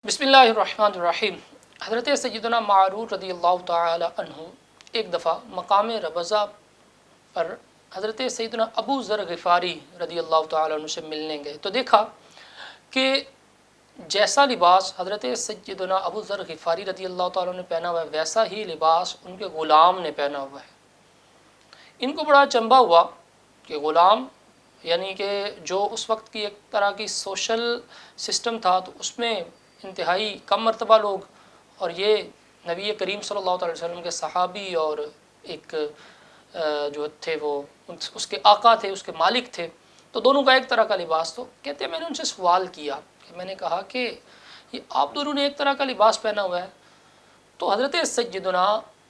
بسم اللہ الرحمن الرحیم۔ حضرت سیدنا معرور رضی اللہ تعالی عنہ ایک دفعہ مقام ربضہ پر حضرت سیدنا ابو ذر غفاری رضی اللہ تعالی عنہ سے ملنے گئے تو دیکھا کہ جیسا لباس حضرت سیدنا ابو ذر غفاری رضی اللہ تعالی عنہ نے پہنا ہوا ہے ویسا ہی لباس ان کے غلام نے پہنا ہوا ہے۔ ان کو بڑا چنبا ہوا کہ غلام یعنی کہ جو اس وقت کی ایک طرح کی سوشل سسٹم تھا تو اس میں انتہائی کم مرتبہ لوگ، اور یہ نبی کریم صلی اللہ علیہ وسلم کے صحابی اور ایک جو تھے وہ اس کے آقا تھے، اس کے مالک تھے، تو دونوں کا ایک طرح کا لباس۔ تو کہتے ہیں میں نے ان سے سوال کیا کہ میں نے کہا کہ یہ آپ دونوں نے ایک طرح کا لباس پہنا ہوا ہے، تو حضرت سیدنا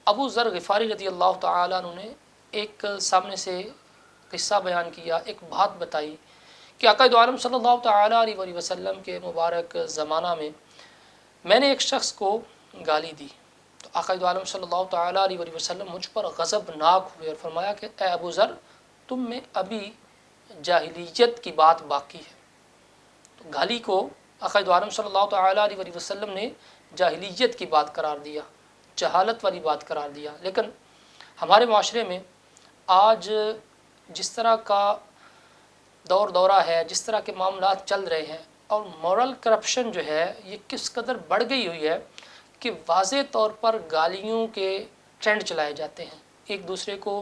ابو ذر غفاری رضی اللہ تعالیٰ عنہ نے ایک سامنے سے قصہ بیان کیا، ایک بات بتائی کہ آقا دو عالم صلی اللہ تعالیٰ علیہ وسلم کے مبارک زمانہ میں نے ایک شخص کو گالی دی، تو آقا دو عالم صلی اللہ تعالیٰ علیہ وسلم مجھ پر غضبناک ہوئے اور فرمایا کہ اے ابو ذر تم میں ابھی جاہلیت کی بات باقی ہے۔ تو گالی کو آقا دو عالم صلی اللہ تعالیٰ علیہ وسلم نے جاہلیت کی بات قرار دیا، جہالت والی بات قرار دیا۔ لیکن ہمارے معاشرے میں آج جس طرح کا دورہ ہے، جس طرح کے معاملات چل رہے ہیں، اور مورل کرپشن جو ہے یہ کس قدر بڑھ گئی ہوئی ہے کہ واضح طور پر گالیوں کے ٹرینڈ چلائے جاتے ہیں، ایک دوسرے کو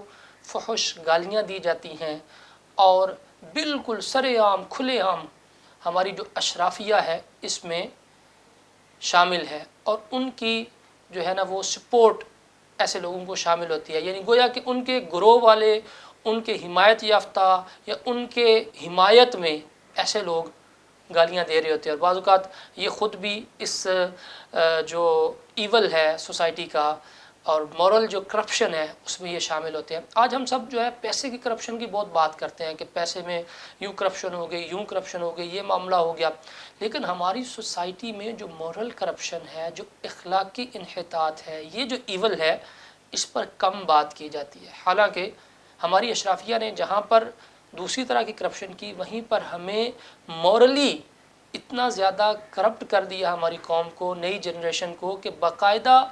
فحش گالیاں دی جاتی ہیں، اور بالکل سر عام کھلے عام ہماری جو اشرافیہ ہے اس میں شامل ہے، اور ان کی جو ہے نا وہ سپورٹ ایسے لوگوں کو شامل ہوتی ہے، یعنی گویا کہ ان کے گروہ والے، ان کے حمایت یافتہ یا ان کے حمایت میں ایسے لوگ گالیاں دے رہے ہوتے ہیں، اور بعض اوقات یہ خود بھی اس جو ایول ہے سوسائٹی کا اور مورل جو کرپشن ہے اس میں یہ شامل ہوتے ہیں۔ آج ہم سب جو ہے پیسے کی کرپشن کی بہت بات کرتے ہیں کہ پیسے میں یوں کرپشن ہو گئی، یوں کرپشن ہو گئی، یہ معاملہ ہو گیا، لیکن ہماری سوسائٹی میں جو مورل کرپشن ہے، جو اخلاقی انحطاط ہے، یہ جو ایول ہے اس پر کم بات کی جاتی ہے۔ حالانکہ ہماری اشرافیہ نے جہاں پر دوسری طرح کی کرپشن کی، وہیں پر ہمیں مورلی اتنا زیادہ کرپٹ کر دیا ہماری قوم کو، نئی جنریشن کو، کہ باقاعدہ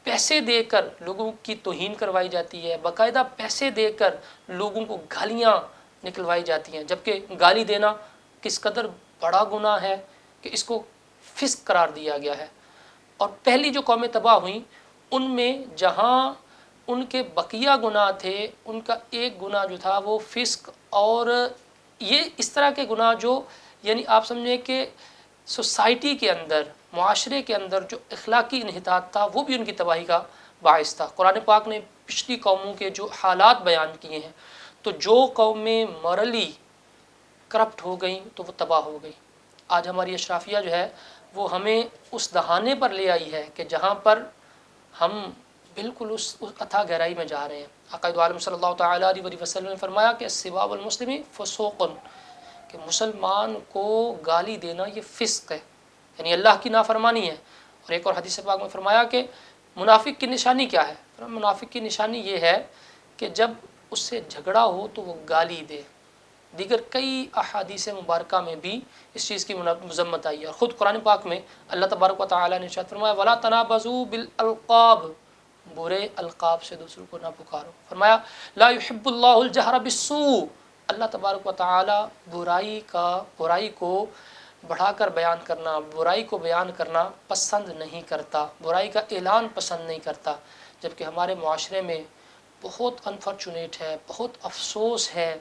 پیسے دے کر لوگوں کی توہین کروائی جاتی ہے، باقاعدہ پیسے دے کر لوگوں کو گالیاں نکلوائی جاتی ہیں، جبکہ گالی دینا کس قدر بڑا گناہ ہے کہ اس کو فسق قرار دیا گیا ہے۔ اور پہلی جو قومیں تباہ ہوئیں ان میں جہاں ان کے بقیہ گناہ تھے، ان کا ایک گناہ جو تھا وہ فسق، اور یہ اس طرح کے گناہ جو یعنی آپ سمجھیں کہ سوسائٹی کے اندر، معاشرے کے اندر جو اخلاقی انحطاط تھا وہ بھی ان کی تباہی کا باعث تھا۔ قرآن پاک نے پچھلی قوموں کے جو حالات بیان کیے ہیں، تو جو قومیں مورلی کرپٹ ہو گئیں تو وہ تباہ ہو گئی۔ آج ہماری اشرافیہ جو ہے وہ ہمیں اس دہانے پر لے آئی ہے کہ جہاں پر ہم بالکل اس اتھا گہرائی میں جا رہے ہیں۔ آقا دو عالم صلی اللہ تعالیٰ علیہ وسلم نے فرمایا کہ سباب المسلم فسوق، کہ مسلمان کو گالی دینا یہ فسق ہے، یعنی اللہ کی نافرمانی ہے۔ اور ایک اور حدیث پاک میں فرمایا کہ منافق کی نشانی کیا ہے؟ منافق کی نشانی یہ ہے کہ جب اس سے جھگڑا ہو تو وہ گالی دے۔ دیگر کئی احادیث مبارکہ میں بھی اس چیز کی مذمت آئی ہے، اور خود قرآن پاک میں اللہ تبارک و تعالیٰ نے ارشاد فرمایا وَلَا تَنَابَزُوا بِالْأَلْقَابِ، برے القاب سے دوسروں کو نہ پکارو۔ فرمایا لا يحب اللہ الجہر بالسوء، اللہ تبارک و تعالیٰ برائی کو بڑھا کر بیان کرنا، برائی کو بیان کرنا پسند نہیں کرتا، برائی کا اعلان پسند نہیں کرتا۔ جبکہ ہمارے معاشرے میں بہت انفارچونیٹ ہے، بہت افسوس ہے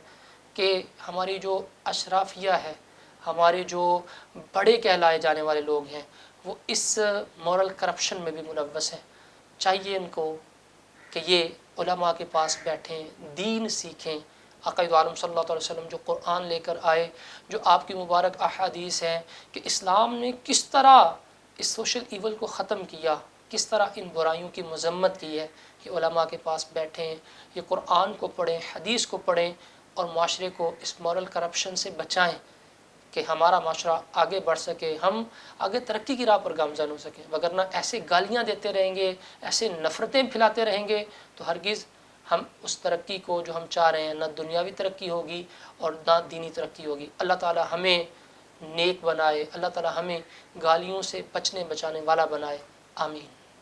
کہ ہماری جو اشرافیہ ہے، ہمارے جو بڑے کہلائے جانے والے لوگ ہیں، وہ اس مورل کرپشن میں بھی ملوث ہیں۔ چاہیے ان کو کہ یہ علماء کے پاس بیٹھیں، دین سیکھیں۔ آقا دو عالم صلی اللہ علیہ وسلم جو قرآن لے کر آئے، جو آپ کی مبارک احادیث ہیں کہ اسلام نے کس طرح اس سوشل ایول کو ختم کیا، کس طرح ان برائیوں کی مذمت کی ہے، یہ علماء کے پاس بیٹھیں، یہ قرآن کو پڑھیں، حدیث کو پڑھیں، اور معاشرے کو اس مورل کرپشن سے بچائیں کہ ہمارا معاشرہ آگے بڑھ سکے، ہم آگے ترقی کی راہ پر گامزن ہو سکیں۔ وگرنہ ایسے گالیاں دیتے رہیں گے، ایسے نفرتیں پھیلاتے رہیں گے تو ہرگز ہم اس ترقی کو جو ہم چاہ رہے ہیں، نہ دنیاوی ترقی ہوگی اور نہ دینی ترقی ہوگی۔ اللہ تعالی ہمیں نیک بنائے، اللہ تعالی ہمیں گالیوں سے بچنے بچانے والا بنائے، آمین۔